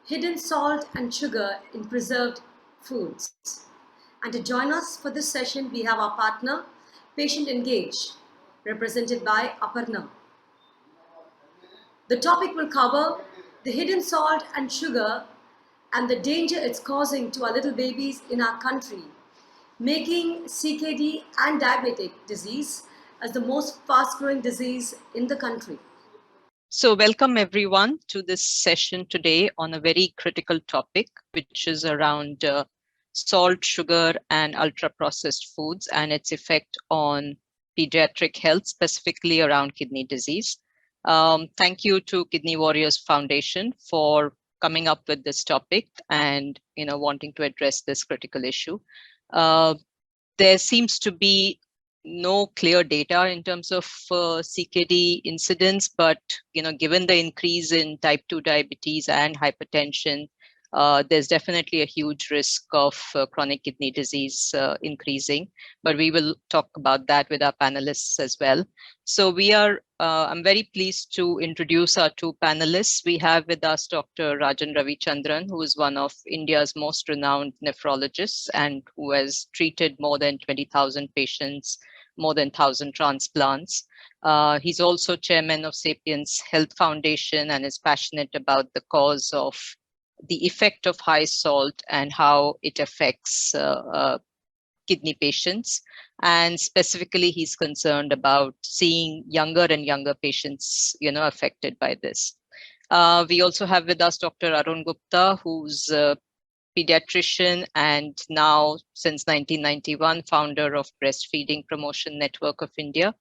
hidden salt and sugar in preserved foods. And to join us for this session, we have our partner, Patient Engage, represented by Aparna. The topic will cover the hidden salt and sugar and the danger it's causing to our little babies in our country, making CKD and diabetic disease as the most fast-growing disease in the country. So welcome everyone to this session today on a very critical topic, which is around salt, sugar, and ultra-processed foods and its effect on pediatric health, specifically around kidney disease. Thank you to Kidney Warriors Foundation for coming up with this topic and wanting to address this critical issue. There seems to be no clear data in terms of CKD incidence, but given the increase in type 2 diabetes and hypertension, there's definitely a huge risk of chronic kidney disease increasing. But we will talk about that with our panelists as well. So I'm very pleased to introduce our two panelists. We have with us Dr. Rajan Ravichandran, who is one of India's most renowned nephrologists and who has treated more than 20,000 patients, more than 1,000 transplants. He's also chairman of Sapiens Health Foundation and is passionate about the cause of the effect of high salt and how it affects kidney patients. And specifically, he's concerned about seeing younger and younger patients, affected by this. We also have with us Dr. Anil Gupta, who's a pediatrician and now, since 1991, founder of Breastfeeding Promotion Network of India.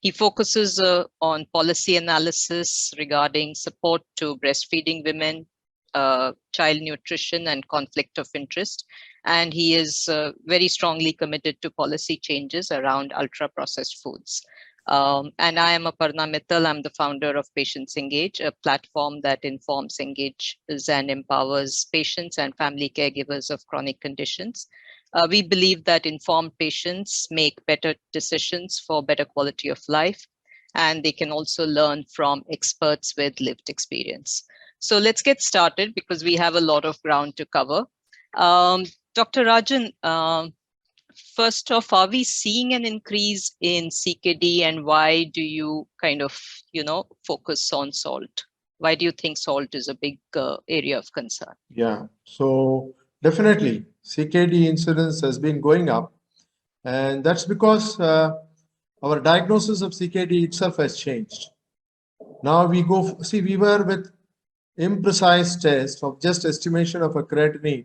He focuses on policy analysis regarding support to breastfeeding women, child nutrition, and conflict of interest. And he is very strongly committed to policy changes around ultra-processed foods. And I am Aparna Mittal. I'm the founder of Patients Engage, a platform that informs, engages, and empowers patients and family caregivers of chronic conditions. We believe that informed patients make better decisions for better quality of life, and they can also learn from experts with lived experience. So let's get started because we have a lot of ground to cover. Dr. Rajan, first off, are we seeing an increase in CKD, and why do you focus on salt? Why do you think salt is a big area of concern? Yeah, so definitely CKD incidence has been going up, and that's because our diagnosis of CKD itself has changed. Now we were with imprecise test of just estimation of a creatinine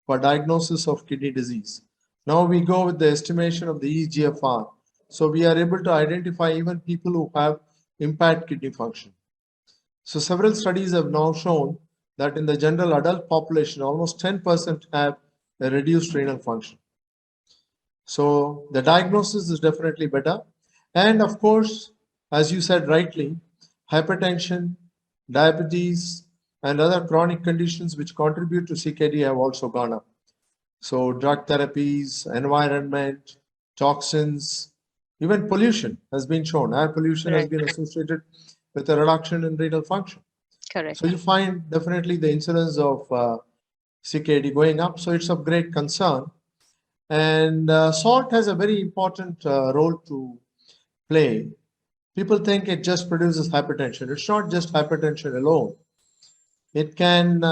for diagnosis of kidney disease. Now we go with the estimation of the eGFR. So we are able to identify even people who have impaired kidney function. So several studies have now shown that in the general adult population, almost 10% have a reduced renal function. So the diagnosis is definitely better. And of course, as you said rightly, hypertension, diabetes, and other chronic conditions which contribute to CKD have also gone up. So drug therapies, environment, toxins, even pollution has been shown. Air pollution has been associated with a reduction in renal function. Correct. So you find definitely the incidence of CKD going up. So it's of great concern. And salt has a very important role to play. People think it just produces hypertension. It's not just hypertension alone. It can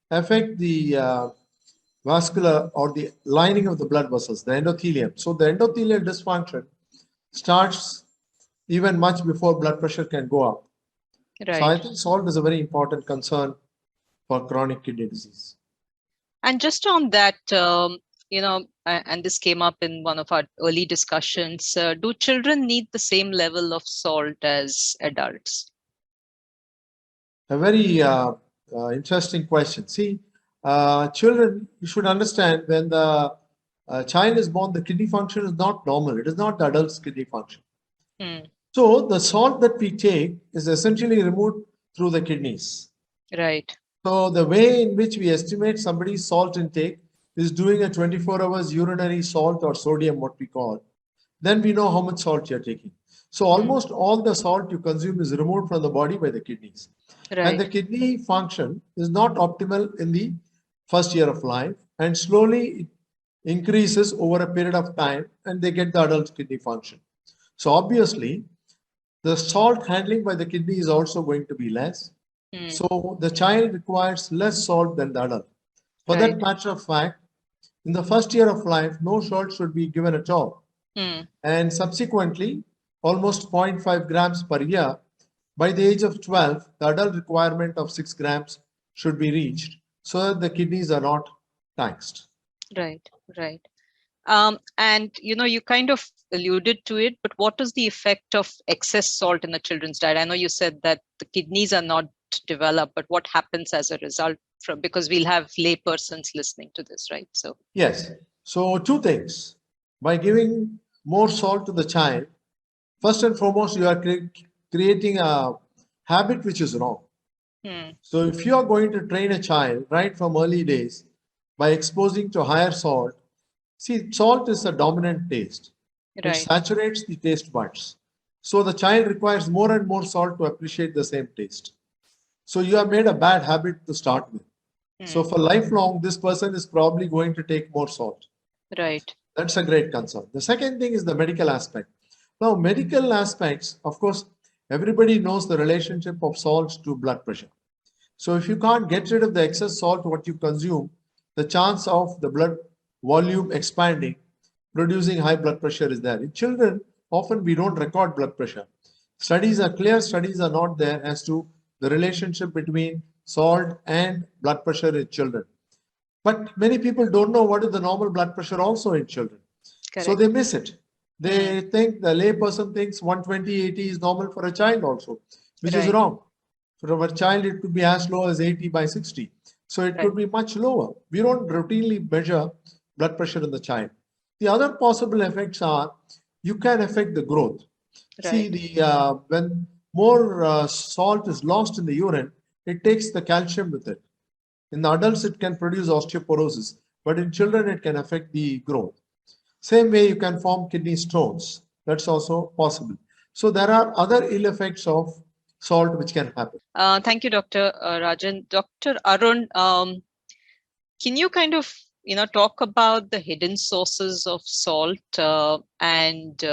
affect the vascular or the lining of the blood vessels, the endothelium. So the endothelial dysfunction starts even much before blood pressure can go up. Right. So I think salt is a very important concern for chronic kidney disease. And just on that, and this came up in one of our early discussions, do children need the same level of salt as adults? A very interesting question. See, children, you should understand when the child is born, the kidney function is not normal. It is not the adult's kidney function. So the salt that we take is essentially removed through the kidneys. Right. So the way in which we estimate somebody's salt intake is doing a 24 hours urinary salt or sodium, what we call. Then we know how much salt you're taking. So almost all the salt you consume is removed from the body by the kidneys. And the Right. kidney function is not optimal in the first year of life, and slowly it increases over a period of time, and they get the adult kidney function. So obviously, the salt handling by the kidney is also going to be less. So the child requires less salt than the adult. For that Right. matter of fact, in the first year of life, no salt should be given at all. And subsequently, almost 0.5 grams per year. By the age of 12, the adult requirement of 6 grams should be reached so that the kidneys are not taxed. Right. Right. And you kind of alluded to it, but what is the effect of excess salt in the children's diet? I know you said that the kidneys are not developed, but what happens as a result from, because we'll have lay persons listening to this, right? So Yes. So two things. By giving more salt to the child, first and foremost, you are creating a habit which is wrong. So if you are going to train a child right from early days by exposing to higher salt, see, salt is a dominant taste. It right. saturates the taste buds. So the child requires more and more salt to appreciate the same taste. So you have made a bad habit to start with. So for lifelong, this person is probably going to take more salt. Right. That's a great concern. The second thing is the medical aspect. Now, medical aspects, of course, everybody knows the relationship of salt to blood pressure. So if you can't get rid of the excess salt what you consume, the chance of the blood volume expanding, producing high blood pressure is there. In children, often we don't record blood pressure. Studies are clear, studies are not there as to the relationship between salt and blood pressure in children. But many people don't know what is the normal blood pressure also in children. Correct. So they miss it. They think, the lay person thinks 120/80 is normal for a child also, which is Right. wrong. For a child, it could be as low as 80/60. So it could be much lower. We don't routinely measure blood pressure in the child. The other possible effects are you can affect the growth. See, when more salt is lost in the urine, it takes the calcium with it. In the adults, it can produce osteoporosis, but in children, it can affect the growth. Same way, you can form kidney stones. That's also possible. So there are other ill effects of salt which can happen. Thank you, Dr. Rajan. Dr. Arun, can you kind of talk about the hidden sources of salt, and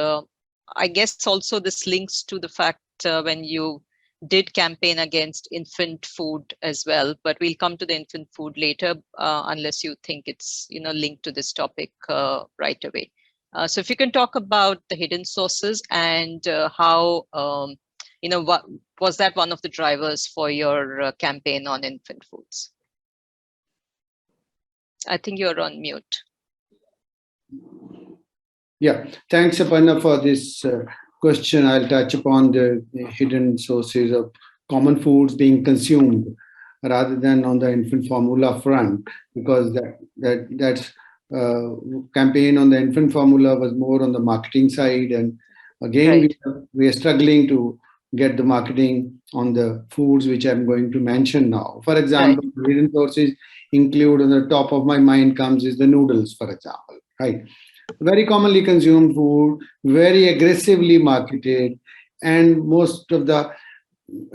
I guess also this links to the fact when you did campaign against infant food as well, but we'll come to the infant food later, unless you think it's linked to this topic right away. So if you can talk about the hidden sources and how what was that one of the drivers for your campaign on infant foods? I think you're on mute. Yeah, thanks, Aparna, for this question. I'll touch upon the hidden sources of common foods being consumed rather than on the infant formula front, because that's campaign on the infant formula was more on the marketing side, and again we are struggling to get the marketing on the foods which I'm going to mention now. For example, hidden sources include, on the top of my mind comes is the noodles, for example, right? Very commonly consumed food, very aggressively marketed, and most of the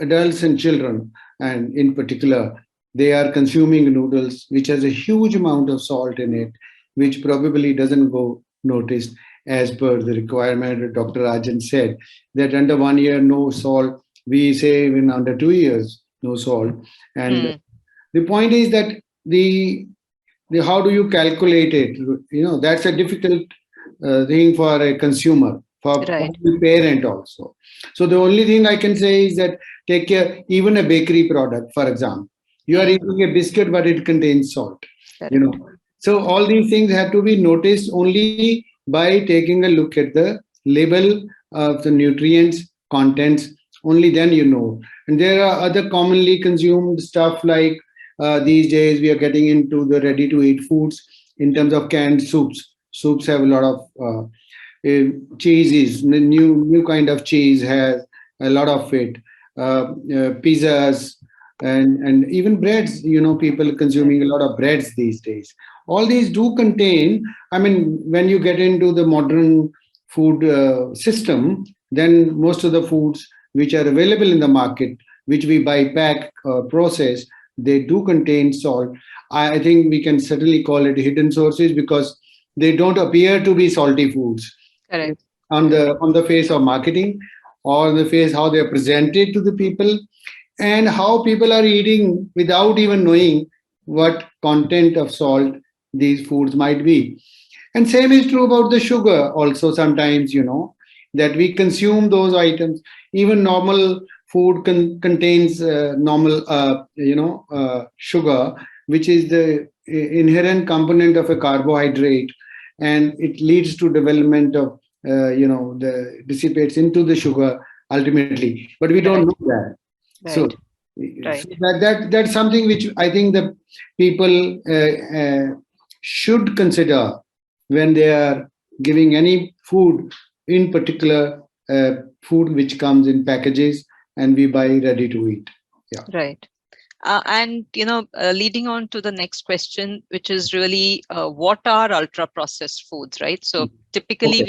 adults and children, and in particular, they are consuming noodles which has a huge amount of salt in it, which probably doesn't go noticed as per the requirement. Dr. Rajan said that under 1 year, no salt. We say in under 2 years, no salt. And the point is that the how do you calculate it? That's a difficult thing for a consumer, for the parent also. So the only thing I can say is that take care, even a bakery product, for example, you are eating a biscuit, but it contains salt. So all these things have to be noticed only by taking a look at the label of the nutrients contents. Only then And there are other commonly consumed stuff like these days we are getting into the ready-to-eat foods in terms of canned soups. Soups have a lot of cheeses. New kind of cheese has a lot of it. Pizzas and even breads. People consuming a lot of breads these days. All these do contain. I mean, when you get into the modern food system, then most of the foods which are available in the market, which we buy pack or process, they do contain salt. I think we can certainly call it hidden sources because they don't appear to be salty foods Correct. on the face of marketing or on the face how they are presented to the people and how people are eating without even knowing what content of salt these foods might be. And same is true about the sugar also. Sometimes, that we consume those items. Even normal food contains normal, sugar, which is the inherent component of a carbohydrate, and it leads to development of, the dissipates into the sugar ultimately. But we don't know that. So, Right. so that's something which I think the people should consider when they are giving any food, in particular food which comes in packages and we buy ready to eat. Yeah. Right. And leading on to the next question, which is really what are ultra processed foods, right? So typically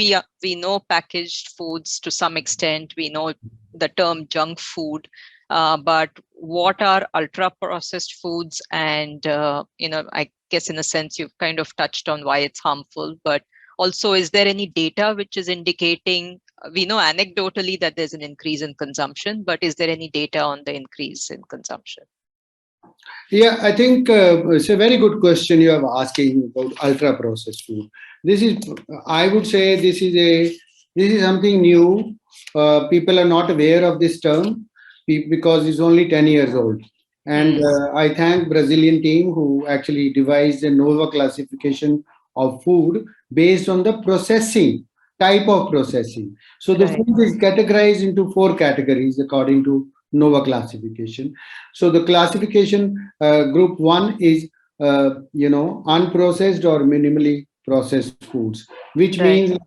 we know packaged foods to some extent. We know the term junk food, but what are ultra processed foods? And I guess in a sense you've kind of touched on why it's harmful, but also is there any data which is indicating? We know anecdotally that there's an increase in consumption, but is there any data on the increase in consumption? Yeah, I think it's a very good question you are asking about ultra processed food. This is, I would say, this is something new. People are not aware of this term because it's only 10 years old. And I thank Brazilian team who actually devised a NOVA classification of food based on the processing type of processing. So the food is categorized into 4 categories according to NOVA classification. So the classification group 1 is unprocessed or minimally processed foods, which means,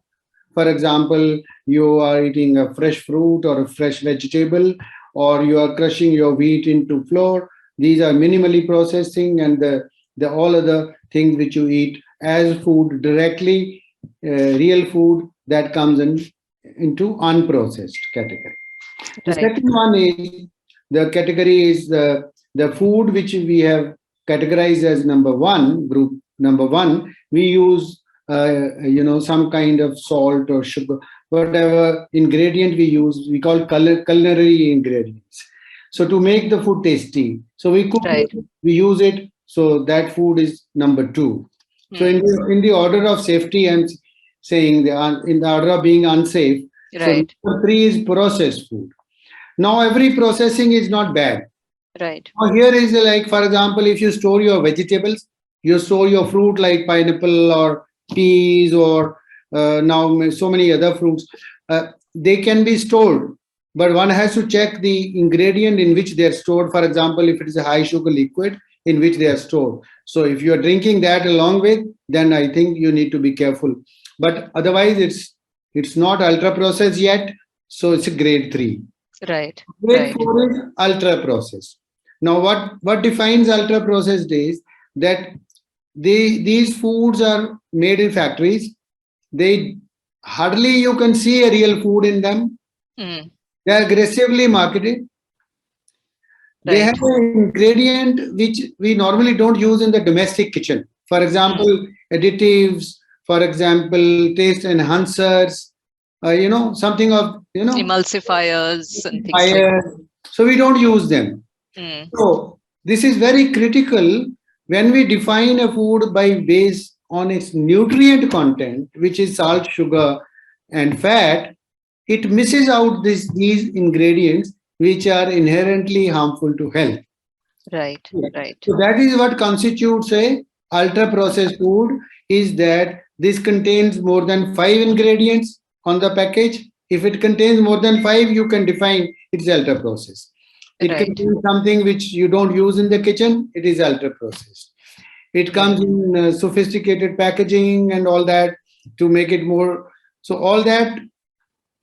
for example, you are eating a fresh fruit or a fresh vegetable, or you are crushing your wheat into flour. These are minimally processing, and the all other things which you eat as food directly, real food, that comes into unprocessed category. The second one is the category is the food which we have categorized as group number one. We use some kind of salt or sugar, whatever ingredient we use, we call culinary ingredients. So to make the food tasty, so we cook it, we use it. So that food is number 2. So in the order of safety, I'm saying in the order of being unsafe. So number 3 is processed food. Now, every processing is not bad. Right. Now, here is like, for example, if you store your vegetables, you store your fruit like pineapple or peas or now so many other fruits, they can be stored. But one has to check the ingredient in which they are stored. For example, if it is a high sugar liquid in which they are stored. So if you are drinking that along with, then I think you need to be careful. But otherwise, it's not ultra processed yet. So it's a grade 3. Right. Grade 4 is ultra processed. Now, what defines ultra processed is that these foods are made in factories. They hardly you can see a real food in them. They are aggressively marketed. They have an ingredient which we normally don't use in the domestic kitchen. For example, additives. For example, taste enhancers. Something of emulsifiers and things like that. So we don't use them. So this is very critical when we define a food based on its nutrient content, which is salt, sugar, and fat. It misses out these ingredients which are inherently harmful to health. Right. So that is what constitutes a ultra processed food, is that this contains more than 5 ingredients on the package. If it contains more than 5, you can define it's ultra processed. It contains something which you don't use in the kitchen, it is ultra processed. It comes in sophisticated packaging and all that to make it more. So all that,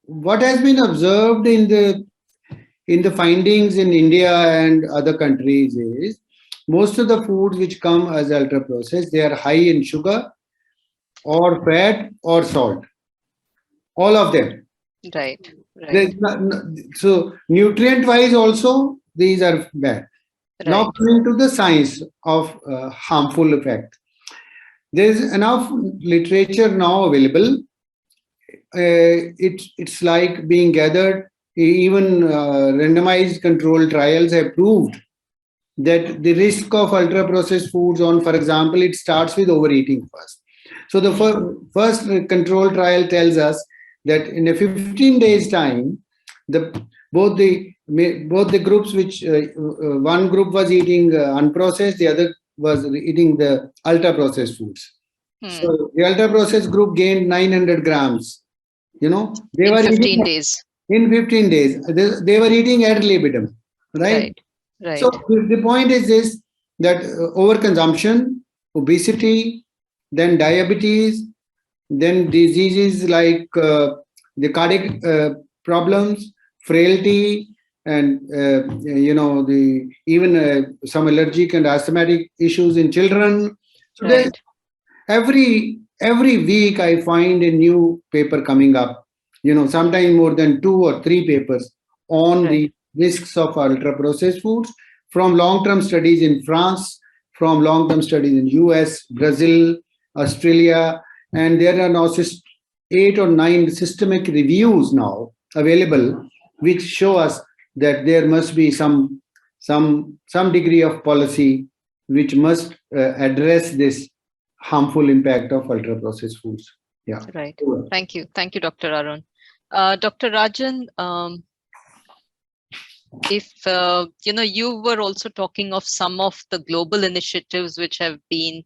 what has been observed in the findings in India and other countries is most of the foods which come as ultra processed, they are high in sugar or fat or salt. All of them. Right. There's so nutrient-wise also, these are bad. Now Right. coming to the science of harmful effect. There is enough literature now available. It's like being gathered. Even randomized controlled trials have proved that the risk of ultra processed foods on, for example, it starts with overeating first. So the first control trial tells us that in a 15 days time, the both the groups, which one group was eating unprocessed, the other was eating the ultra processed foods. So the ultra processed group gained 900 grams. They In were 15 eating days. in 15 days. They were eating ad libitum, right? Right. So Right. the point is this, that overconsumption, obesity, then diabetes, then diseases like the cardiac problems, frailty, and the even some allergic and asthmatic issues in children. So there, Right. every week I find a new paper coming up. Sometimes more than 2 or 3 papers on Right. the risks of ultra processed foods, from long term studies in France, from long term studies in US, Brazil, Australia, and there are now 8 or 9 systemic reviews now available, which show us that there must be some degree of policy which must address this harmful impact of ultra processed foods. Yeah. Right. Thank you. Thank you, Dr. Arun. Dr. Rajan, if you were also talking of some of the global initiatives which have been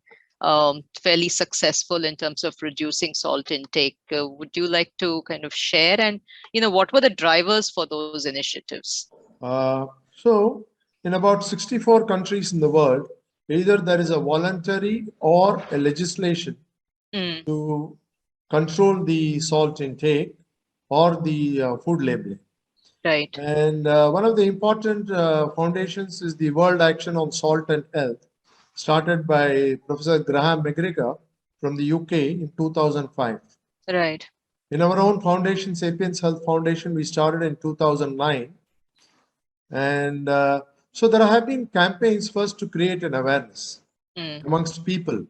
fairly successful in terms of reducing salt intake, would you like to kind of share? And what were the drivers for those initiatives? So, in about 64 countries in the world, either there is a voluntary or a legislation to control the salt intake or the food labeling. Right. And one of the important foundations is the World Action on Salt and Health, started by Professor Graham McGregor from the UK in 2005. Right. In our own foundation, Sapiens Health Foundation, we started in 2009. And so there have been campaigns first to create an awareness amongst people,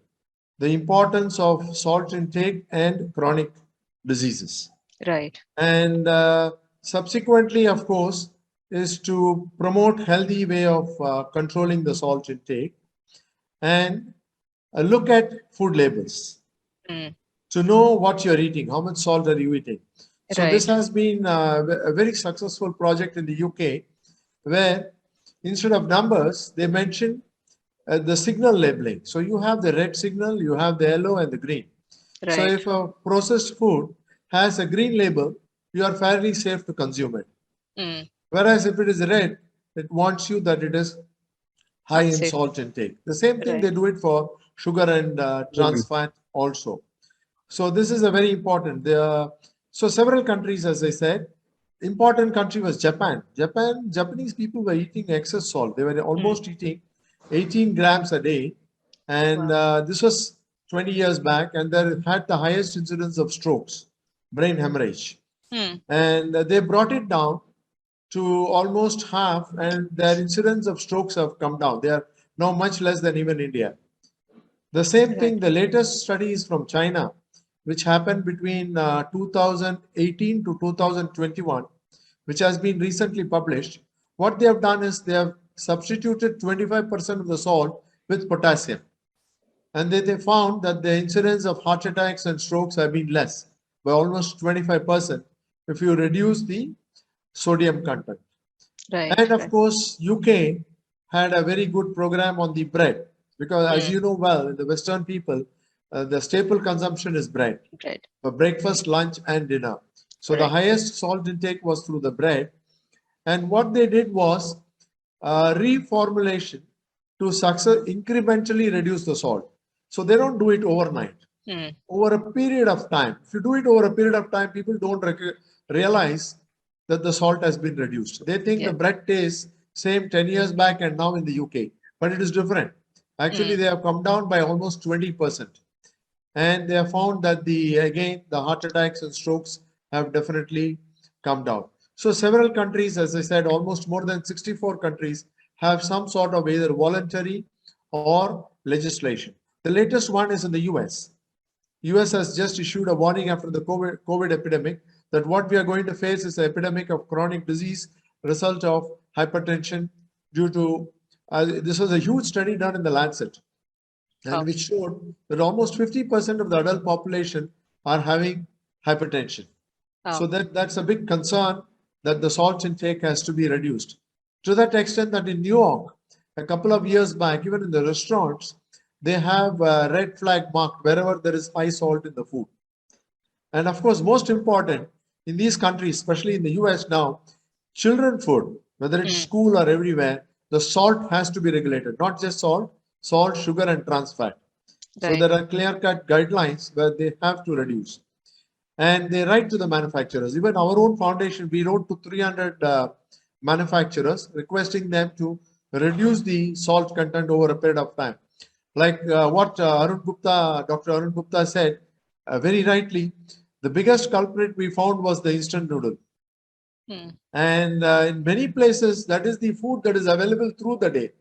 the importance of salt intake and chronic diseases. Right. And subsequently, of course, is to promote healthy way of controlling the salt intake and look at food labels to know what you're eating, how much salt are you eating. So this has been a very successful project in the UK, where instead of numbers, they mention the signal labeling. So you have the red signal, you have the yellow and the green. Right. So if a processed food has a green label, you are fairly safe to consume it. Whereas if it is red, it warns you that it is high in salt intake. The same thing they do it for sugar and trans fat also. So this is a very important. So several countries, as I said, important country was Japan. Japanese people were eating excess salt. They were almost eating 18 grams a day. And this was 20 years back, and they had the highest incidence of strokes, brain hemorrhage. And they brought it down to almost half, and their incidence of strokes have come down. They are now much less than even India. The same thing, the latest study is from China, which happened between 2018 to 2021, which has been recently published. What they have done is they have substituted 25% of the salt with potassium. And they found that the incidence of heart attacks and strokes have been less by almost 25% if you reduce the sodium content. And of course, UK had a very good program on the bread, because as you know well, the Western people, the staple consumption is bread for breakfast, lunch, and dinner. So the highest salt intake was through the bread. And what they did was reformulation to incrementally reduce the salt. So they don't do it overnight. Over a period of time. If you do it over a period of time, people don't realize that the salt has been reduced. They think the bread tastes same 10 years back and now in the UK, but it is different. Actually, they have come down by almost 20%. And they have found that the heart attacks and strokes have definitely come down. So several countries, as I said, almost more than 64 countries have some sort of either voluntary or legislation. The latest one is in the US. US has just issued a warning after the COVID epidemic that what we are going to face is an epidemic of chronic disease, result of hypertension due to, this was a huge study done in the Lancet, and which showed that almost 50% of the adult population are having hypertension. So that's a big concern that the salt intake has to be reduced. To that extent that in New York, a couple of years back, even in the restaurants, they have a red flag marked wherever there is high salt in the food. And of course, most important in these countries, especially in the US now, children food, whether it's school or everywhere, the salt has to be regulated, not just salt, sugar and trans fat. So there are clear-cut guidelines where they have to reduce. And they write to the manufacturers. Even our own foundation, we wrote to 300 manufacturers requesting them to reduce the salt content over a period of time. Like what Dr. Arun Gupta said, very rightly, the biggest culprit we found was the instant noodle. And in many places, that is the food that is available through the day.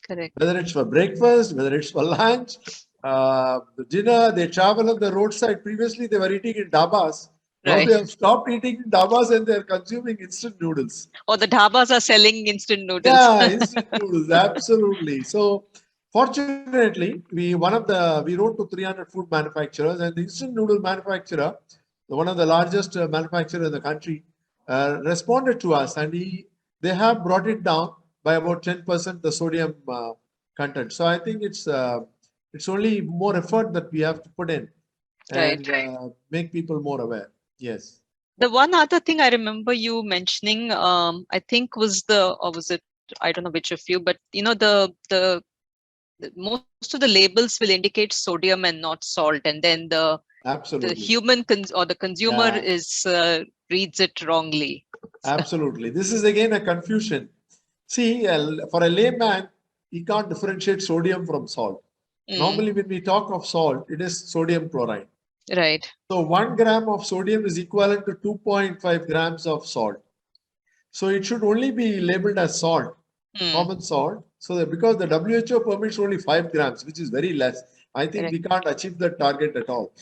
Correct. Whether it's for breakfast, whether it's for lunch, the dinner, they travel on the roadside. Previously, they were eating in dabas. Now they have stopped eating in dabas and they're consuming instant noodles. Or the dhabas are selling instant noodles. Yeah, instant noodles, absolutely. So fortunately, we wrote to 300 food manufacturers, and the instant noodle manufacturer, one of the largest manufacturer in the country, responded to us, and they have brought it down by about 10% the sodium content. So I think it's only more effort that we have to put in and make people more aware. Yes. The one other thing I remember you mentioning, I think was I don't know which of you, but the most of the labels will indicate sodium and not salt, and then the human or the consumer reads it wrongly. Absolutely. This is again a confusion. See, for a layman, he can't differentiate sodium from salt. Normally, when we talk of salt, it is sodium chloride. Right. So 1 gram of sodium is equivalent to 2.5 grams of salt. So it should only be labeled as salt, common salt. So that because the WHO permits only 5 grams, which is very less, I think we can't achieve that target at all.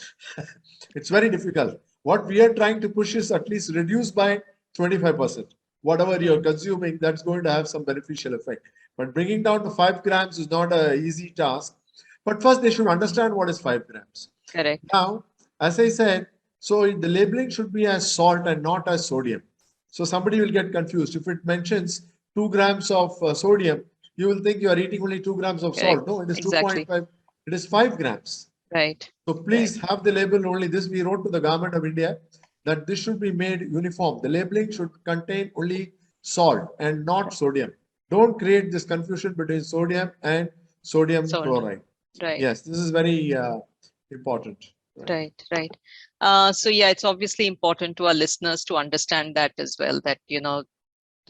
It's very difficult. What we are trying to push is at least reduce by 25%. Whatever you're consuming, that's going to have some beneficial effect. But bringing down to 5 grams is not an easy task. But first, they should understand what is 5 grams. Correct. Now, as I said, so the labeling should be as salt and not as sodium. So somebody will get confused. If it mentions 2 grams of sodium, you will think you are eating only 2 grams of salt. No, it is 2.5. It is 5 grams. Right. So please have the label only this. We wrote to the Government of India that this should be made uniform. The labeling should contain only salt and not sodium. Don't create this confusion between sodium and sodium chloride. Right. Yes, this is very important. Right. So yeah, it's obviously important to our listeners to understand that as well, that,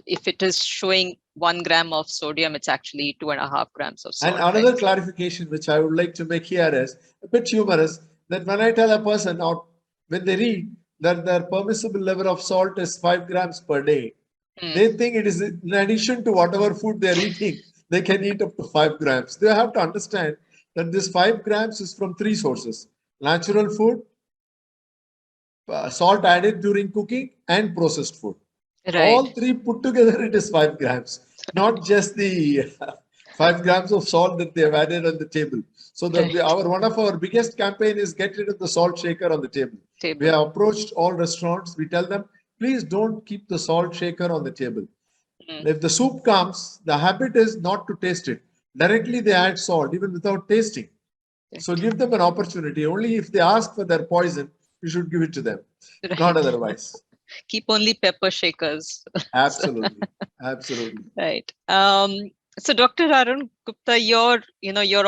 if it is showing 1 gram of sodium, it's actually 2.5 grams of salt. And another clarification which I would like to make here is a bit humorous, that when I tell a person out, when they read that their permissible level of salt is 5 grams per day, they think it is in addition to whatever food they're eating, they can eat up to 5 grams. They have to understand that this 5 grams is from 3 sources: natural food, salt added during cooking, and processed food. Right. All 3 put together, it is 5 grams, not just the 5 grams of salt that they have added on the table. So one of our biggest campaign is get rid of the salt shaker on the table. We have approached all restaurants. We tell them, please don't keep the salt shaker on the table. If the soup comes, the habit is not to taste it. Directly they add salt even without tasting. So give them an opportunity. Only if they ask for their poison, you should give it to them, not otherwise. Keep only pepper shakers. Absolutely. Right. So Dr. Arun Gupta, your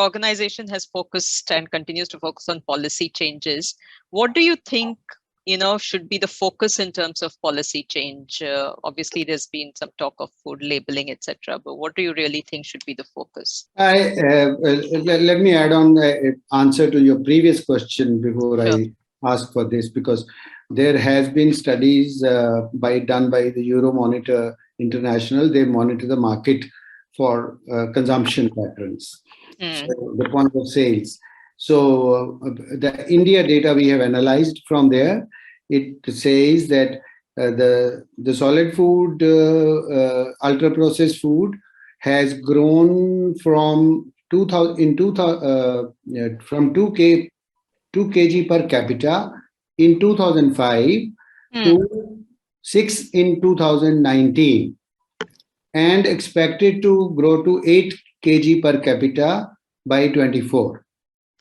organization has focused and continues to focus on policy changes. What do you think, should be the focus in terms of policy change? Obviously, there's been some talk of food labeling, etc. But what do you really think should be the focus? Let me add on an answer to your previous question before I ask for this, because there has been studies done by the Euromonitor International. They monitor the market for consumption patterns, so the point of sales. So the India data we have analyzed from there, it says that the solid food, ultra processed food, has grown from 2000 in 2000 from 2 kg per capita in 2005 to 6 in 2019, and expected to grow to 8 kg per capita by 24.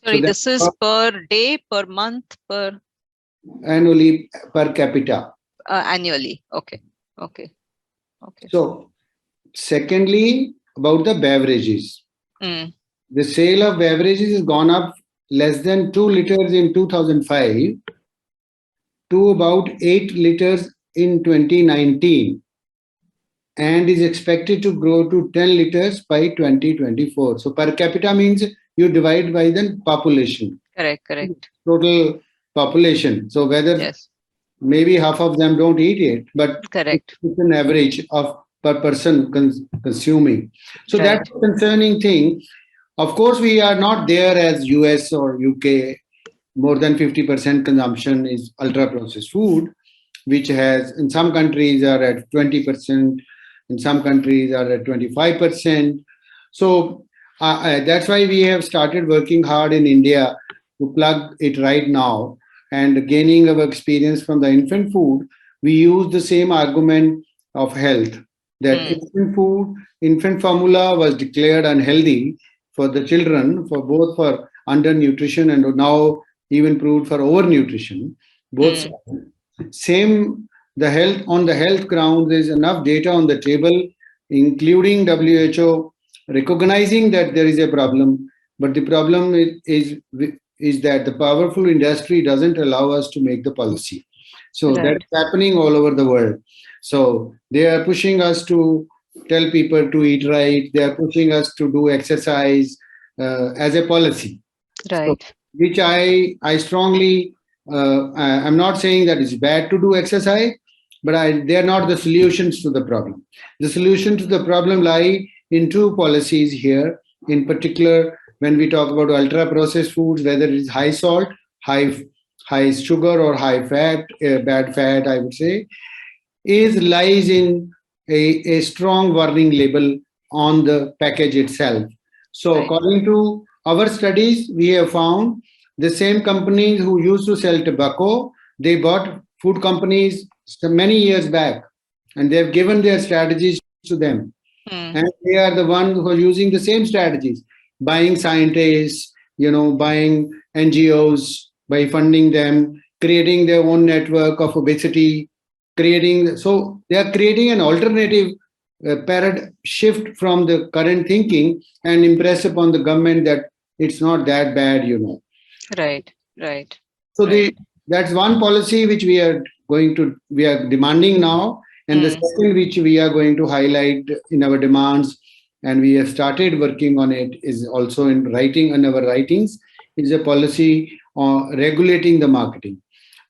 Sorry, so this is per day, per month, per annually per capita. Annually. Okay. So, secondly, about the beverages. The sale of beverages has gone up less than 2 liters in 2005 to about 8 liters in 2019, and is expected to grow to 10 liters by 2024. So per capita means you divide by the population. Correct. Total population. So whether maybe half of them don't eat it, but correct, it's an average of per person consuming. So that's a concerning thing. Of course, we are not there as US or UK. More than 50% consumption is ultra processed food, which has in some countries are at 20%, in some countries are at 25%. So that's why we have started working hard in India to plug it right now. And gaining our experience from the infant food, we use the same argument of health, that infant formula was declared unhealthy for the children, for both for undernutrition and now even proved for overnutrition. Both same, the health on the health ground, there is enough data on the table, including WHO recognizing that there is a problem, but the problem is that the powerful industry doesn't allow us to make the policy. So that's happening all over the world. So they are pushing us to tell people to eat right. They are pushing us to do exercise as a policy. Right. So, which I strongly, I'm not saying that it's bad to do exercise, but they are not the solutions to the problem. The solution to the problem lie in two policies here. In particular, when we talk about ultra processed foods, whether it is high salt, high sugar, or high fat, bad fat, I would say, lies in a strong warning label on the package itself. So according to our studies, we have found the same companies who used to sell tobacco, they bought food companies many years back, and they've given their strategies to them. And they are the ones who are using the same strategies, buying scientists, buying NGOs by funding them, creating their own network of obesity, so they are creating an alternative paradigm shift from the current thinking and impress upon the government that it's not that bad, Right. So that's one policy which we are demanding now. And the second which we are going to highlight in our demands, and we have started working on it, is also in our writings, is a policy on regulating the marketing.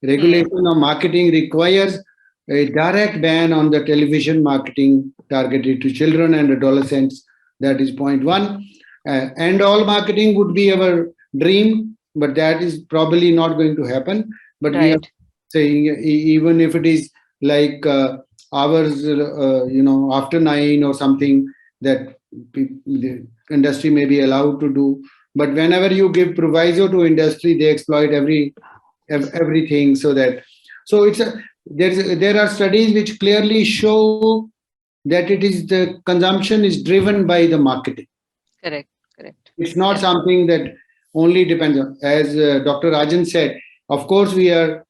Regulation of marketing requires a direct ban on the television marketing targeted to children and adolescents. That is point one. And all marketing would be our dream, but that is probably not going to happen. But we are saying, even if it is like hours, after 9 or something, that the industry may be allowed to do. But whenever you give proviso to industry, they exploit everything. There are studies which clearly show that it is the consumption is driven by the marketing. Correct. It's not something that only depends on, as Dr. Rajan said, of course we are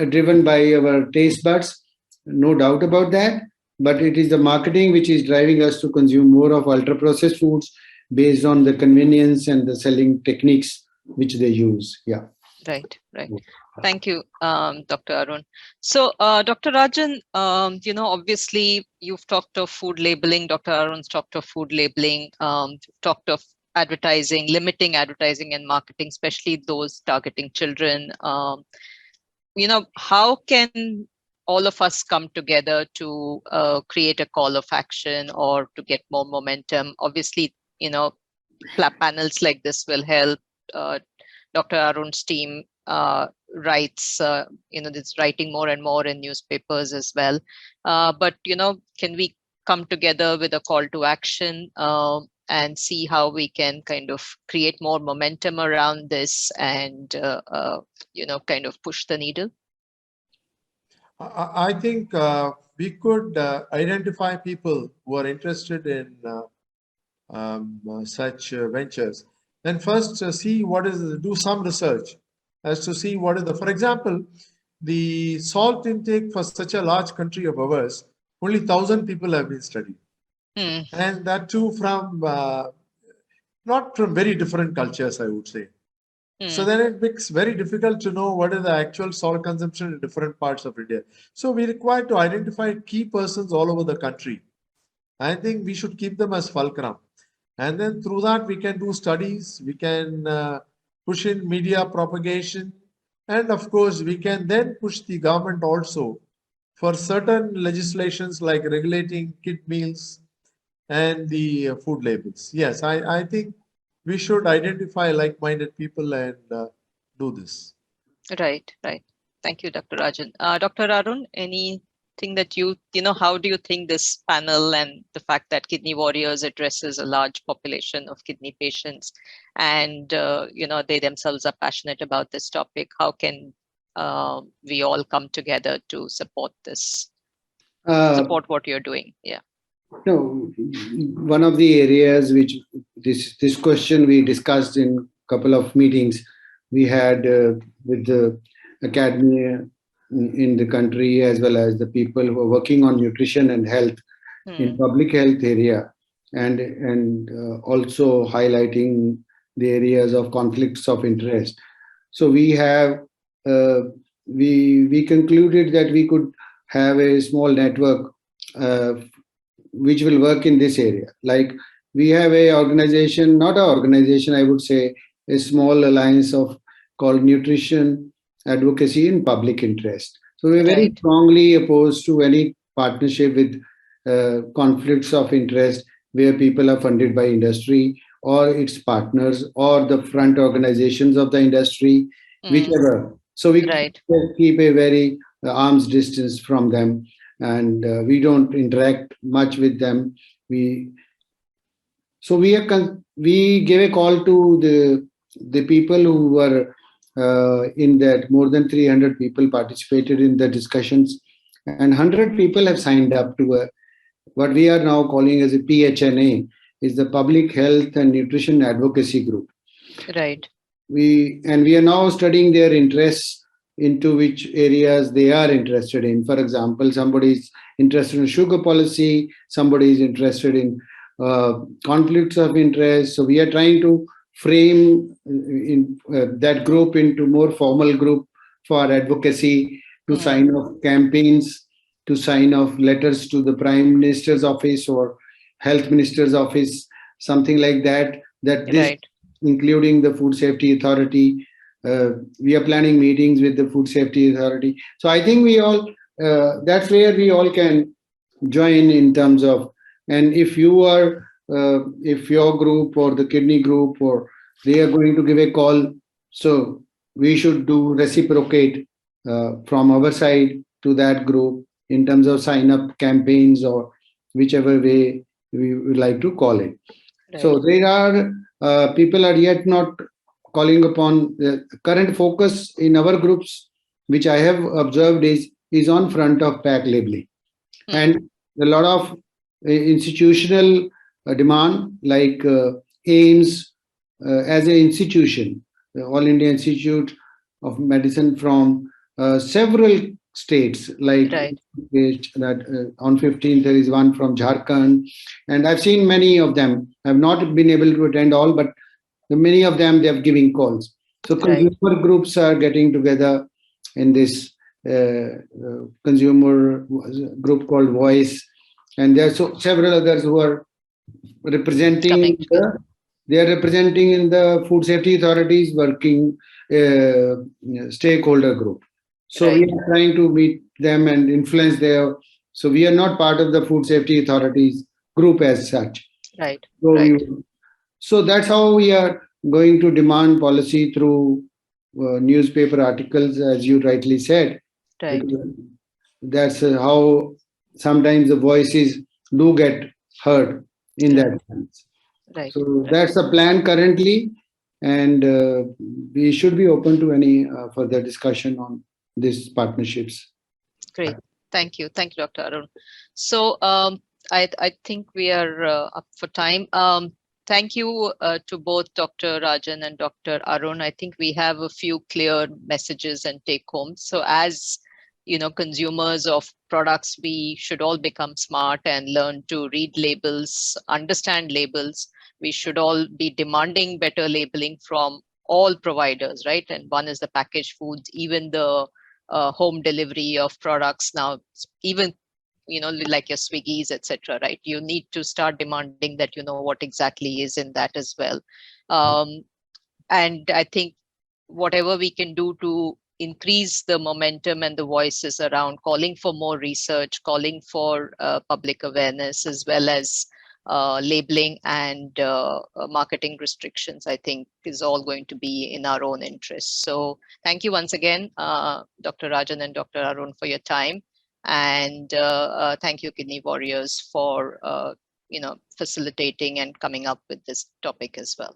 driven by our taste buds, no doubt about that, but it is the marketing which is driving us to consume more of ultra processed foods based on the convenience and the selling techniques which they use. Right. Thank you, Dr. Arun. So, Dr. Rajan, obviously you've talked of food labeling. Dr. Arun's talked of food labeling. Talked of advertising, limiting advertising and marketing, especially those targeting children. how can all of us come together to create a call of action or to get more momentum? Obviously, panels like this will help. Dr. Arun's team writes, it's writing more and more in newspapers as well. But, can we come together with a call to action and see how we can kind of create more momentum around this and, kind of push the needle? I think we could identify people who are interested in such ventures. Then first do some research as to see what is for example, the salt intake for such a large country of ours, only 1,000 people have been studied. And that too from, not from very different cultures, I would say. So then it makes very difficult to know what is the actual salt consumption in different parts of India. So we require to identify key persons all over the country. I think we should keep them as fulcrum. And then through that, we can do studies, we can push in media propagation. And of course, we can then push the government also for certain legislations like regulating kid meals and the food labels. Yes, I think we should identify like-minded people and do this. Right. Thank you, Dr. Rajan. Dr. Arun, anything that how do you think this panel and the fact that Kidney Warriors addresses a large population of kidney patients and, they themselves are passionate about this topic, how can we all come together to support this, support what you're doing? Yeah. No, one of the areas which this question we discussed in a couple of meetings we had with the academy in the country as well as the people who are working on nutrition and health in public health area, and also highlighting the areas of conflicts of interest. So we have we concluded that we could have a small network which will work in this area. Like we have a organization, not an organization, I would say a small alliance called Nutrition Advocacy in Public Interest. So we're very strongly opposed to any partnership with conflicts of interest where people are funded by industry or its partners or the front organizations of the industry, whichever. So we keep a very arm's distance from them, and we don't interact much with them. We gave a call to the people who were in that. More than 300 people participated in the discussions, and 100 people have signed up to what we are now calling as a PHNA, is the Public Health and Nutrition Advocacy Group. Right. We are now studying their interests, into which areas they are interested in. For example, somebody is interested in sugar policy, somebody is interested in conflicts of interest. So we are trying to frame that group into more formal group for advocacy, to sign off campaigns, to sign off letters to the Prime Minister's office or Health Minister's office, something like that. Including the Food Safety Authority. We are planning meetings with the Food Safety Authority. So I think we all, that's where we all can join in terms of, and if you are, if your group or the kidney group, or they are going to give a call, so we should do reciprocate from our side to that group in terms of sign up campaigns or whichever way we would like to call it. Right. So there are people are yet not calling upon. The current focus in our groups, which I have observed, is on front of pack labeling, and a lot of institutional demand, like AIMS as an institution, the All India Institute of Medicine from several states, like on 15th there is one from Jharkhand, and I've seen many of them. I've not been able to attend all, but many of them, they are giving calls. So consumer groups are getting together in this consumer group called Voice, and there are several others who are representing they are representing in the Food Safety Authorities working stakeholder group. So we Right. are trying to meet them and influence their. So we are not part of the food safety authorities group as such. Right. So Right. so that's how we are going to demand policy through newspaper articles, as you rightly said, Right. because that's how sometimes the voices do get heard in that sense. Right. So Right. that's the plan currently, and we should be open to any further discussion on these partnerships. Great. Thank you. Thank you, Dr. Arun. So I think we are up for time. Thank you to both Dr. Rajan and Dr. Arun. I think we have a few clear messages and take homes. So as consumers of products, we should all become smart and learn to read labels, understand labels. We should all be demanding better labeling from all providers, right? And one is the packaged foods, even the home delivery of products now, even like your Swiggies, etc. Right? You need to start demanding that what exactly is in that as well. And I think whatever we can do to increase the momentum and the voices around calling for more research, calling for public awareness, as well as labeling and marketing restrictions, I think is all going to be in our own interest. So thank you once again, Dr. Rajan and Dr. Arun, for your time. And thank you, Kidney Warriors, for facilitating and coming up with this topic as well.